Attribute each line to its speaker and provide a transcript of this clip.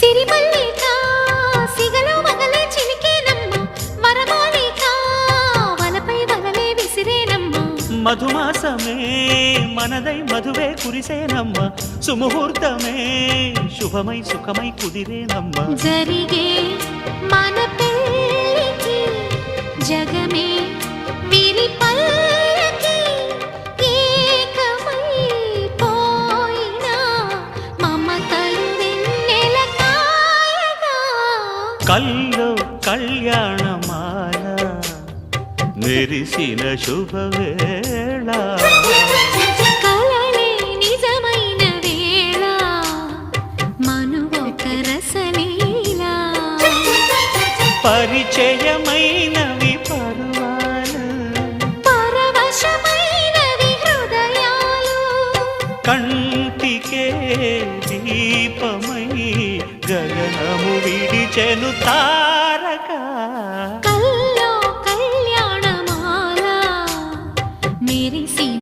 Speaker 1: సిరిమల్లిక సిగలో మగలే చిలికేనమ్మ వరమాలిక వలపై వలలే విసిరేనమ్మ
Speaker 2: మధుమాసమే మనదై మధువే కురిసేనమ్మ సుముహూర్తమే శుభమై సుఖమై కుదిరేనమ్మ
Speaker 1: జరిగే మన పెళ్ళికి జగమే వీరి పల్లకి ఏకమై పోయినా మమతలు వెన్నెల కాయగా
Speaker 2: కల్లో కళ్యాణమాల మెరిసిన శుభవేళ
Speaker 1: కలలే నిజమైన వేళ మనువొక రసలీలా
Speaker 2: పరిచయమైనవి పరువాలు
Speaker 1: పరవశమైనవి హృదయాలు
Speaker 2: కంటికే దీపమై గగనము విడిచెను తారక